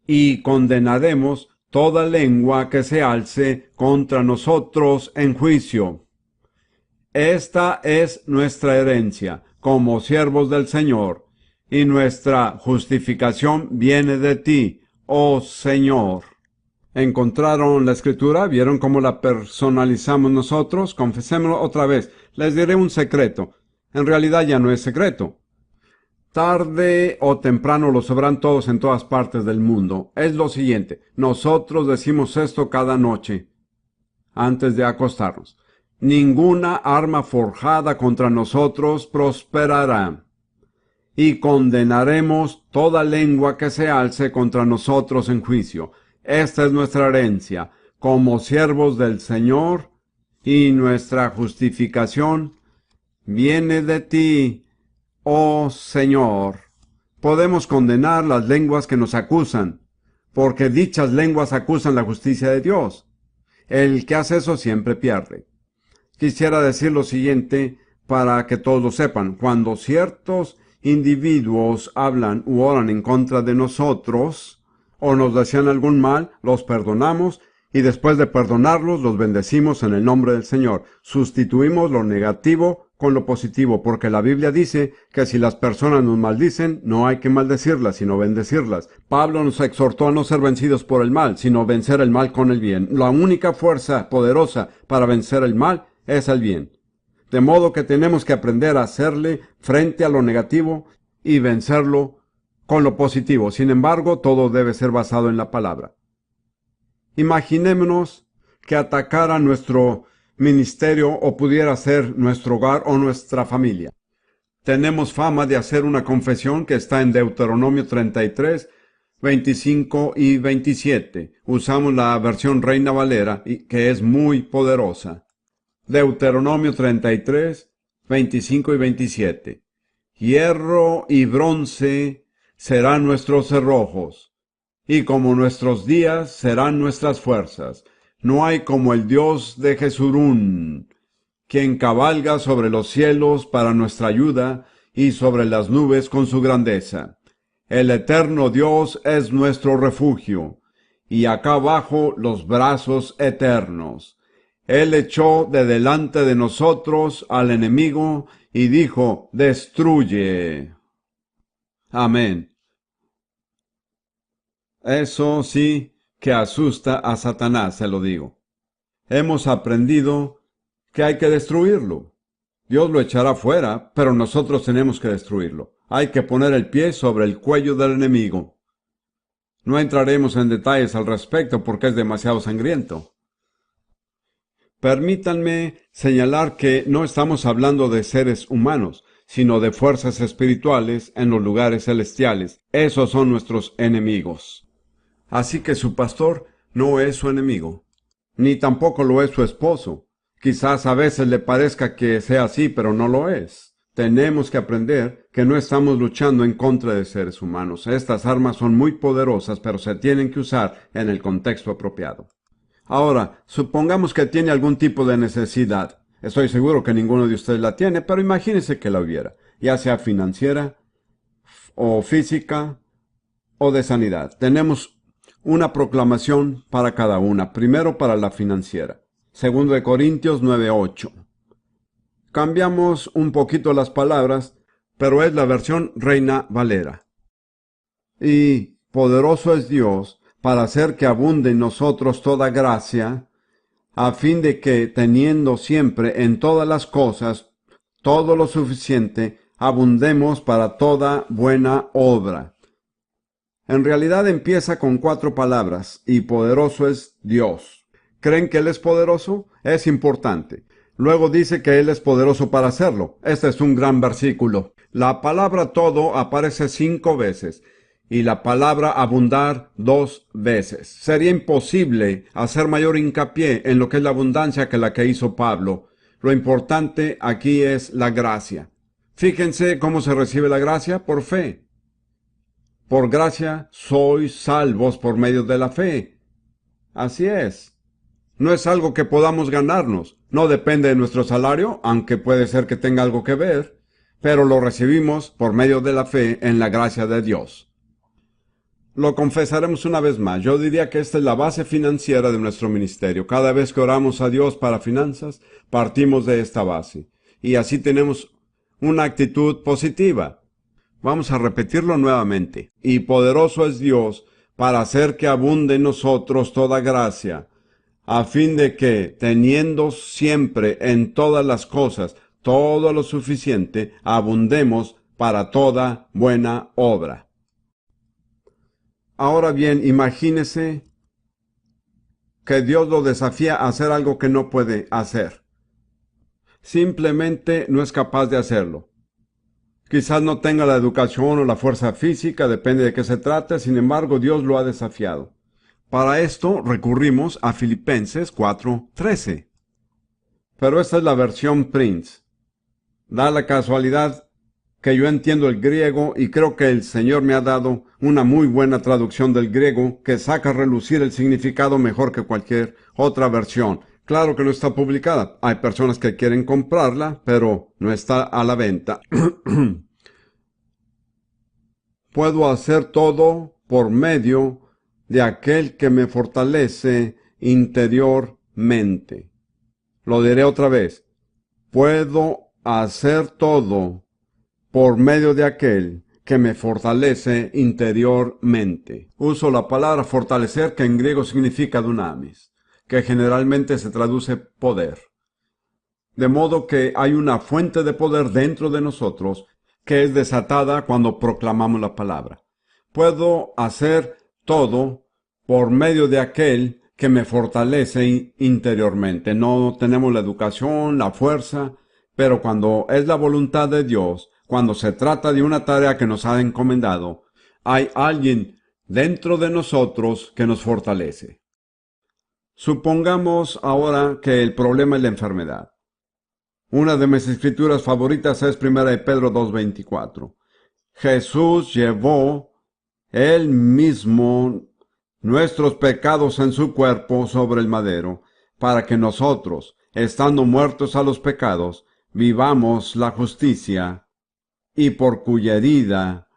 y condenaremos toda lengua que se alce contra nosotros en juicio. Esta es nuestra herencia como siervos del Señor, y nuestra justificación viene de ti, oh Señor. ¿Encontraron la escritura? ¿Vieron cómo la personalizamos nosotros? Confesémoslo otra vez. Les diré un secreto. En realidad ya no es secreto. Tarde o temprano lo sabrán todos en todas partes del mundo. Es lo siguiente. Nosotros decimos esto cada noche, antes de acostarnos. Ninguna arma forjada contra nosotros prosperará. Y condenaremos toda lengua que se alce contra nosotros en juicio. Esta es nuestra herencia, como siervos del Señor, y nuestra justificación viene de ti, oh Señor. Podemos condenar las lenguas que nos acusan, porque dichas lenguas acusan la justicia de Dios. El que hace eso siempre pierde. Quisiera decir lo siguiente para que todos lo sepan. Cuando ciertos individuos hablan u oran en contra de nosotros, o nos desean algún mal, los perdonamos, y después de perdonarlos, los bendecimos en el nombre del Señor. Sustituimos lo negativo con lo positivo, porque la Biblia dice que si las personas nos maldicen, no hay que maldecirlas, sino bendecirlas. Pablo nos exhortó a no ser vencidos por el mal, sino vencer el mal con el bien. La única fuerza poderosa para vencer el mal es el bien. De modo que tenemos que aprender a hacerle frente a lo negativo y vencerlo con lo positivo. Sin embargo, todo debe ser basado en la palabra. Imaginémonos que atacara nuestro ministerio o pudiera ser nuestro hogar o nuestra familia. Tenemos fama de hacer una confesión que está en Deuteronomio 33, 25 y 27. Usamos la versión Reina Valera, que es muy poderosa. Deuteronomio 33, 25 y 27. Hierro y bronce serán nuestros cerrojos, y como nuestros días serán nuestras fuerzas. No hay como el Dios de Jesurún, quien cabalga sobre los cielos para nuestra ayuda y sobre las nubes con su grandeza. El eterno Dios es nuestro refugio, y acá abajo los brazos eternos. Él echó de delante de nosotros al enemigo y dijo, destruye. Amén. Eso sí que asusta a Satanás, se lo digo. Hemos aprendido que hay que destruirlo. Dios lo echará fuera, pero nosotros tenemos que destruirlo. Hay que poner el pie sobre el cuello del enemigo. No entraremos en detalles al respecto porque es demasiado sangriento. Permítanme señalar que no estamos hablando de seres humanos, sino de fuerzas espirituales en los lugares celestiales. Esos son nuestros enemigos. Así que su pastor no es su enemigo, ni tampoco lo es su esposo. Quizás a veces le parezca que sea así, pero no lo es. Tenemos que aprender que no estamos luchando en contra de seres humanos. Estas armas son muy poderosas, pero se tienen que usar en el contexto apropiado. Ahora, supongamos que tiene algún tipo de necesidad. Estoy seguro que ninguno de ustedes la tiene, pero imagínese que la hubiera, ya sea financiera, o física, o de sanidad. Tenemos una proclamación para cada una. Primero para la financiera. Segundo de Corintios 9:8. Cambiamos un poquito las palabras, pero es la versión Reina Valera. Y poderoso es Dios para hacer que abunde en nosotros toda gracia, a fin de que, teniendo siempre en todas las cosas todo lo suficiente, abundemos para toda buena obra. En realidad empieza con 4 palabras, y poderoso es Dios. ¿Creen que Él es poderoso? Es importante. Luego dice que Él es poderoso para hacerlo. Este es un gran versículo. La palabra todo aparece 5 veces, y la palabra abundar 2 veces. Sería imposible hacer mayor hincapié en lo que es la abundancia que la que hizo Pablo. Lo importante aquí es la gracia. Fíjense cómo se recibe la gracia: por fe. Por gracia sois salvos por medio de la fe. Así es. No es algo que podamos ganarnos. No depende de nuestro salario, aunque puede ser que tenga algo que ver, pero lo recibimos por medio de la fe en la gracia de Dios. Lo confesaremos una vez más. Yo diría que esta es la base financiera de nuestro ministerio. Cada vez que oramos a Dios para finanzas, partimos de esta base. Y así tenemos una actitud positiva. Vamos a repetirlo nuevamente. Y poderoso es Dios para hacer que abunde en nosotros toda gracia, a fin de que, teniendo siempre en todas las cosas todo lo suficiente, abundemos para toda buena obra. Ahora bien, imagínese que Dios lo desafía a hacer algo que no puede hacer. Simplemente no es capaz de hacerlo. Quizás no tenga la educación o la fuerza física, depende de qué se trate, sin embargo Dios lo ha desafiado. Para esto recurrimos a Filipenses 4:13. Pero esta es la versión Prince. Da la casualidad que yo entiendo el griego y creo que el Señor me ha dado una muy buena traducción del griego que saca a relucir el significado mejor que cualquier otra versión. Claro que no está publicada. Hay personas que quieren comprarla, pero no está a la venta. Puedo hacer todo por medio de aquel que me fortalece interiormente. Lo diré otra vez. Puedo hacer todo por medio de aquel que me fortalece interiormente. Uso la palabra fortalecer, que en griego significa dunamis, que generalmente se traduce poder. De modo que hay una fuente de poder dentro de nosotros que es desatada cuando proclamamos la palabra. Puedo hacer todo por medio de aquel que me fortalece interiormente. No tenemos la educación, la fuerza, pero cuando es la voluntad de Dios, cuando se trata de una tarea que nos ha encomendado, hay alguien dentro de nosotros que nos fortalece. Supongamos ahora que el problema es la enfermedad. Una de mis escrituras favoritas es 1 de Pedro 2:24. Jesús llevó él mismo nuestros pecados en su cuerpo sobre el madero, para que nosotros, estando muertos a los pecados, vivamos la justicia, y por cuya herida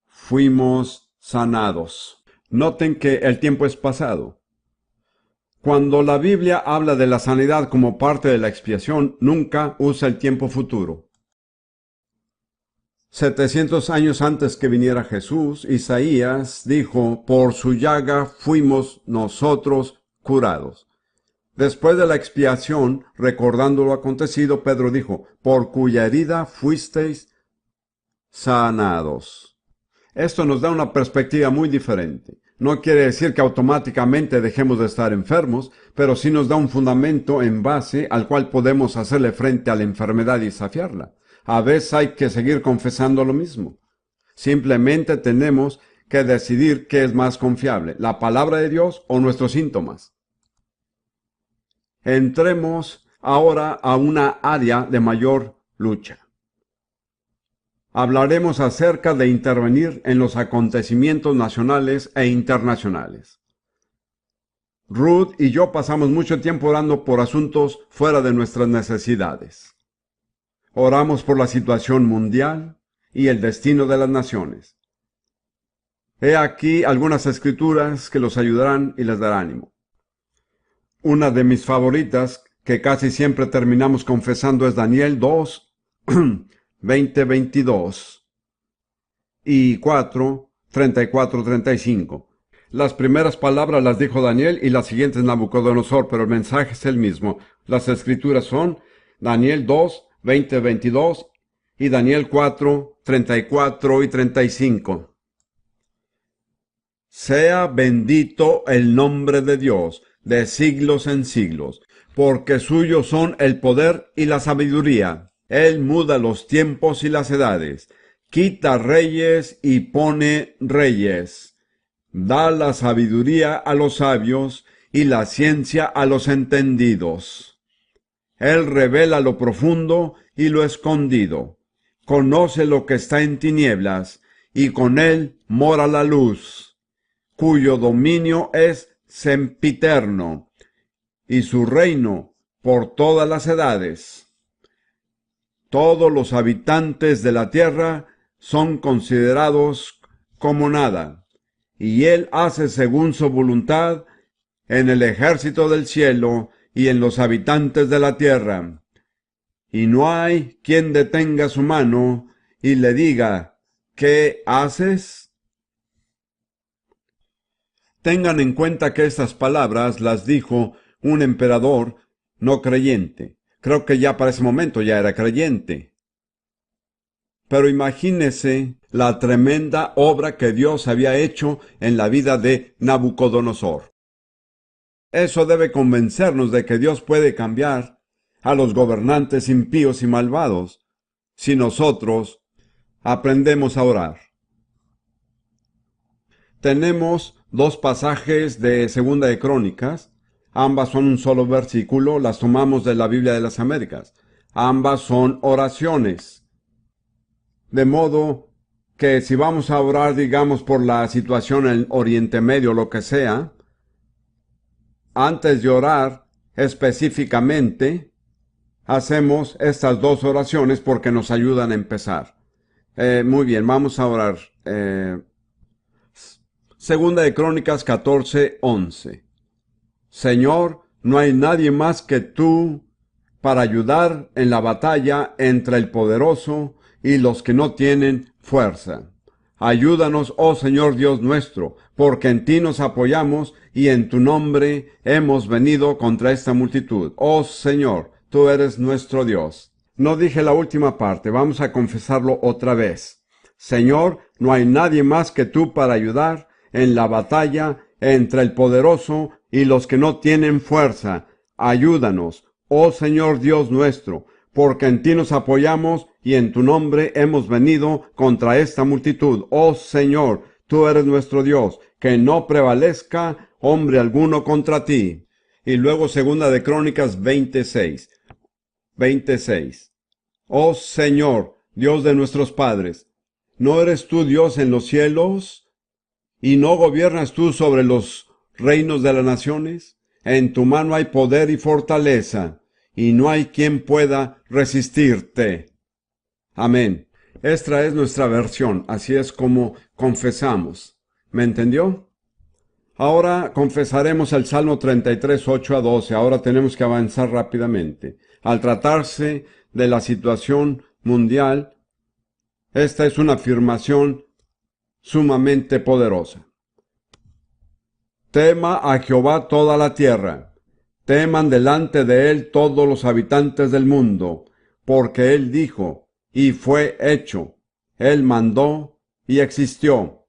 fuimos sanados. Noten que el tiempo es pasado. Cuando la Biblia habla de la sanidad como parte de la expiación, nunca usa el tiempo futuro. 700 años antes que viniera Jesús, Isaías dijo, por su llaga fuimos nosotros curados. Después de la expiación, recordando lo acontecido, Pedro dijo, por cuya herida fuisteis sanados. Esto nos da una perspectiva muy diferente. No quiere decir que automáticamente dejemos de estar enfermos, pero sí nos da un fundamento en base al cual podemos hacerle frente a la enfermedad y desafiarla. A veces hay que seguir confesando lo mismo. Simplemente tenemos que decidir qué es más confiable, la palabra de Dios o nuestros síntomas. Entremos ahora a una área de mayor lucha. Hablaremos acerca de intervenir en los acontecimientos nacionales e internacionales. Ruth y yo pasamos mucho tiempo orando por asuntos fuera de nuestras necesidades. Oramos por la situación mundial y el destino de las naciones. He aquí algunas escrituras que los ayudarán y les darán ánimo. Una de mis favoritas, que casi siempre terminamos confesando, es Daniel 2, 20-22 y 4, 34-35. Las primeras palabras las dijo Daniel y las siguientes Nabucodonosor, pero el mensaje es el mismo. Las escrituras son Daniel 2, 20-22 y Daniel 4, 34 y 35. Sea bendito el nombre de Dios de siglos en siglos, porque suyos son el poder y la sabiduría. Él muda los tiempos y las edades, quita reyes y pone reyes. Da la sabiduría a los sabios y la ciencia a los entendidos. Él revela lo profundo y lo escondido. Conoce lo que está en tinieblas, y con él mora la luz, cuyo dominio es sempiterno, y su reino por todas las edades. Todos los habitantes de la tierra son considerados como nada, y él hace según su voluntad en el ejército del cielo y en los habitantes de la tierra. Y no hay quien detenga su mano y le diga, ¿qué haces? Tengan en cuenta que estas palabras las dijo un emperador no creyente. Creo que ya para ese momento ya era creyente. Pero imagínese la tremenda obra que Dios había hecho en la vida de Nabucodonosor. Eso debe convencernos de que Dios puede cambiar a los gobernantes impíos y malvados si nosotros aprendemos a orar. Tenemos dos pasajes de Segunda de Crónicas. Ambas son un solo versículo, las tomamos de la Biblia de las Américas. Ambas son oraciones. De modo que si vamos a orar, digamos, por la situación en Oriente Medio, lo que sea, antes de orar específicamente, hacemos estas dos oraciones porque nos ayudan a empezar. Muy bien, vamos a orar. Segunda de Crónicas 14:11. Señor, no hay nadie más que tú para ayudar en la batalla entre el poderoso y los que no tienen fuerza. Ayúdanos, oh Señor Dios nuestro, porque en ti nos apoyamos y en tu nombre hemos venido contra esta multitud. Oh Señor, tú eres nuestro Dios. No dije la última parte, vamos a confesarlo otra vez. Señor, no hay nadie más que tú para ayudar en la batalla entre el poderoso y los que no tienen fuerza. Ayúdanos, oh Señor Dios nuestro, porque en ti nos apoyamos y en tu nombre hemos venido contra esta multitud. Oh Señor, tú eres nuestro Dios, que no prevalezca hombre alguno contra ti. Y luego Segunda de Crónicas 26. Oh Señor, Dios de nuestros padres, ¿no eres tú Dios en los cielos? ¿Y no gobiernas tú sobre los reinos de las naciones. En tu mano hay poder y fortaleza, y no hay quien pueda resistirte. Amén. Esta es nuestra versión, así es como confesamos. ¿Me entendió? Ahora confesaremos el Salmo 33, 8 a 12. Ahora tenemos que avanzar rápidamente. Al tratarse de la situación mundial, esta es una afirmación sumamente poderosa. Tema a Jehová toda la tierra. Teman delante de él todos los habitantes del mundo, porque él dijo, y fue hecho. Él mandó, y existió.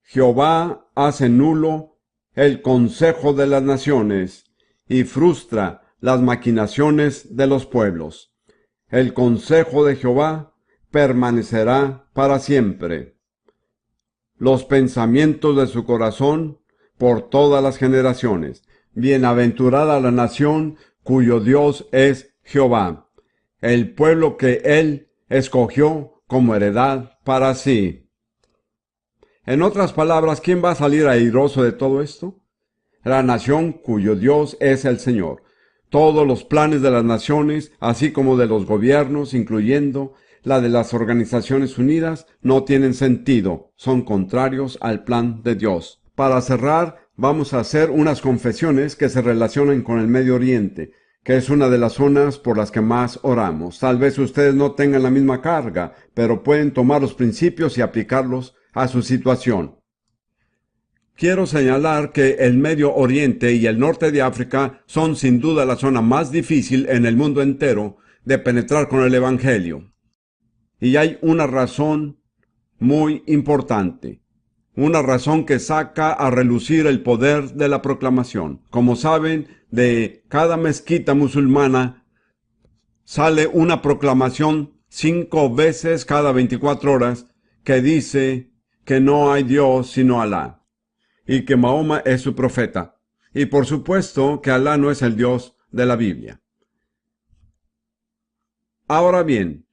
Jehová hace nulo el consejo de las naciones, y frustra las maquinaciones de los pueblos. El consejo de Jehová permanecerá para siempre. Los pensamientos de su corazón por todas las generaciones. Bienaventurada la nación cuyo Dios es Jehová, el pueblo que él escogió como heredad para sí. En otras palabras, ¿quién va a salir airoso de todo esto? La nación cuyo Dios es el Señor. Todos los planes de las naciones, así como de los gobiernos, incluyendo la de las Organizaciones Unidas, no tienen sentido, son contrarios al plan de Dios. Para cerrar, vamos a hacer unas confesiones que se relacionan con el Medio Oriente, que es una de las zonas por las que más oramos. Tal vez ustedes no tengan la misma carga, pero pueden tomar los principios y aplicarlos a su situación. Quiero señalar que el Medio Oriente y el norte de África son sin duda la zona más difícil en el mundo entero de penetrar con el Evangelio. Y hay una razón muy importante, una razón que saca a relucir el poder de la proclamación. Como saben, de cada mezquita musulmana sale una proclamación 5 veces cada 24 horas que dice que no hay Dios sino Alá, y que Mahoma es su profeta, y por supuesto que Alá no es el Dios de la Biblia. Ahora bien,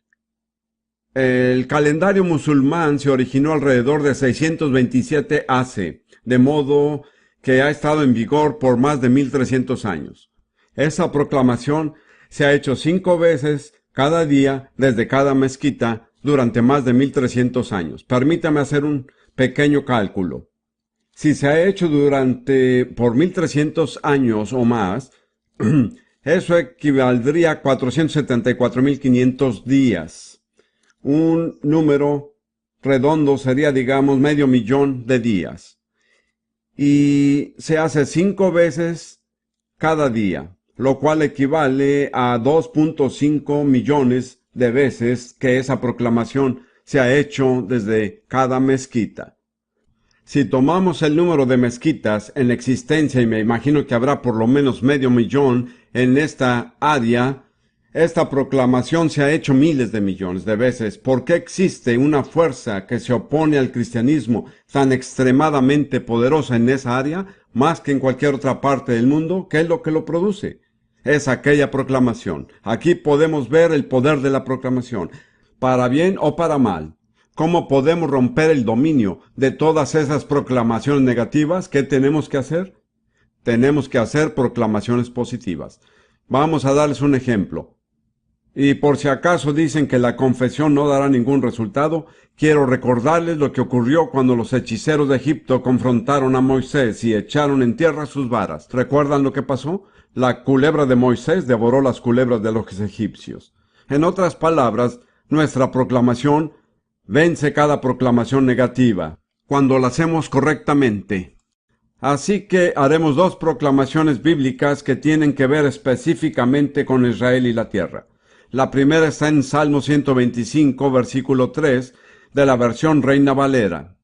el calendario musulmán se originó alrededor de 627 AC, de modo que ha estado en vigor por más de 1300 años. Esa proclamación se ha hecho 5 veces cada día desde cada mezquita durante más de 1300 años. Permítame hacer un pequeño cálculo. Si se ha hecho por 1300 años o más, eso equivaldría a 474.500 días. Un número redondo sería, digamos, 500.000 de días. Y se hace 5 veces cada día, lo cual equivale a 2.5 millones de veces que esa proclamación se ha hecho desde cada mezquita. Si tomamos el número de mezquitas en existencia, y me imagino que habrá por lo menos 500.000 en esta área, esta proclamación se ha hecho miles de millones de veces. ¿Por qué existe una fuerza que se opone al cristianismo tan extremadamente poderosa en esa área, más que en cualquier otra parte del mundo? ¿Qué es lo que lo produce? Es aquella proclamación. Aquí podemos ver el poder de la proclamación, para bien o para mal. ¿Cómo podemos romper el dominio de todas esas proclamaciones negativas? ¿Qué tenemos que hacer? Tenemos que hacer proclamaciones positivas. Vamos a darles un ejemplo. Y por si acaso dicen que la confesión no dará ningún resultado, quiero recordarles lo que ocurrió cuando los hechiceros de Egipto confrontaron a Moisés y echaron en tierra sus varas. ¿Recuerdan lo que pasó? La culebra de Moisés devoró las culebras de los egipcios. En otras palabras, nuestra proclamación vence cada proclamación negativa, cuando la hacemos correctamente. Así que haremos 2 proclamaciones bíblicas que tienen que ver específicamente con Israel y la tierra. La primera está en Salmo 125, versículo 3, de la versión Reina Valera.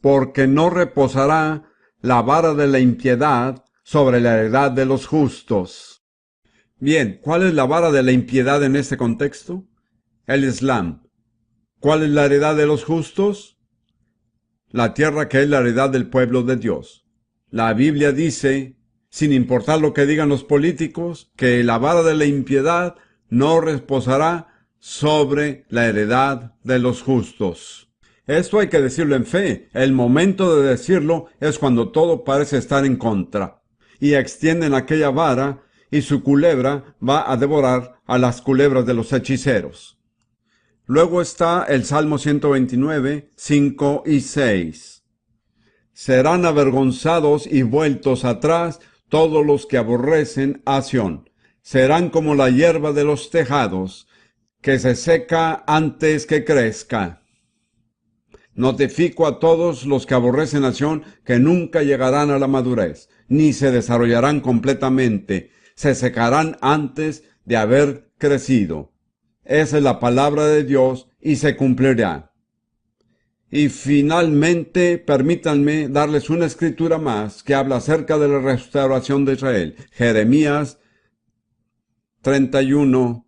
Porque no reposará la vara de la impiedad sobre la heredad de los justos. Bien, ¿cuál es la vara de la impiedad en este contexto? El Islam. ¿Cuál es la heredad de los justos? La tierra que es la heredad del pueblo de Dios. La Biblia dice, sin importar lo que digan los políticos, que la vara de la impiedad no reposará sobre la heredad de los justos. Esto hay que decirlo en fe. El momento de decirlo es cuando todo parece estar en contra. Y extienden aquella vara y su culebra va a devorar a las culebras de los hechiceros. Luego está el Salmo 129, 5 y 6. Serán avergonzados y vueltos atrás todos los que aborrecen a Sión. Serán como la hierba de los tejados, que se seca antes que crezca. Notifico a todos los que aborrecen a Sión que nunca llegarán a la madurez, ni se desarrollarán completamente, se secarán antes de haber crecido. Esa es la palabra de Dios y se cumplirá. Y finalmente, permítanme darles una escritura más que habla acerca de la restauración de Israel. Jeremías 31.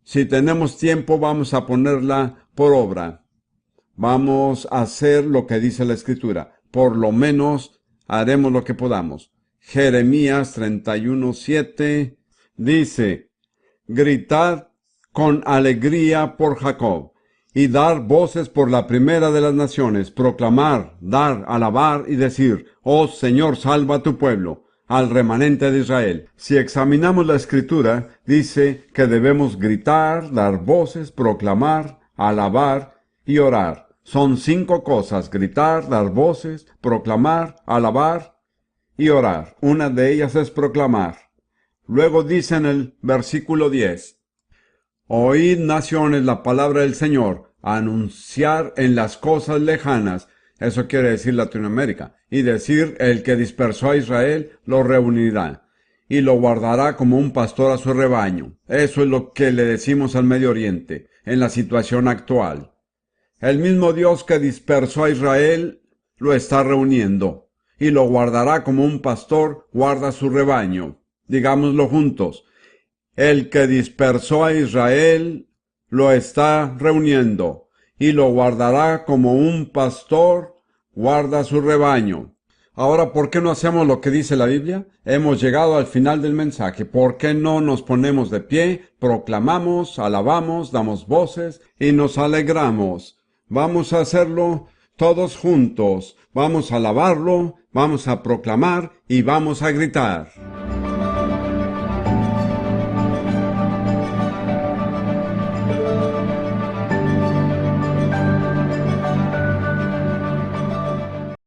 Si tenemos tiempo, vamos a ponerla por obra. Vamos a hacer lo que dice la escritura. Por lo menos haremos lo que podamos. Jeremías 31:7 dice: Gritad con alegría por Jacob, y dar voces por la primera de las naciones, proclamar, dar, alabar y decir: Oh Señor, salva a tu pueblo, al remanente de Israel. Si examinamos la escritura, dice que debemos gritar, dar voces, proclamar, alabar y orar. Son 5 cosas: gritar, dar voces, proclamar, alabar y orar. Una de ellas es proclamar. Luego dice en el versículo 10, Oíd, naciones, la palabra del Señor, anunciar en las cosas lejanas, eso quiere decir Latinoamérica, y decir: el que dispersó a Israel lo reunirá, y lo guardará como un pastor a su rebaño. Eso es lo que le decimos al Medio Oriente, en la situación actual. El mismo Dios que dispersó a Israel lo está reuniendo, y lo guardará como un pastor guarda su rebaño. Digámoslo juntos: el que dispersó a Israel lo está reuniendo, y lo guardará como un pastor guarda su rebaño. Ahora, ¿por qué no hacemos lo que dice la Biblia? Hemos llegado al final del mensaje. ¿Por qué no nos ponemos de pie, proclamamos, alabamos, damos voces y nos alegramos? Vamos a hacerlo todos juntos. Vamos a alabarlo, vamos a proclamar y vamos a gritar.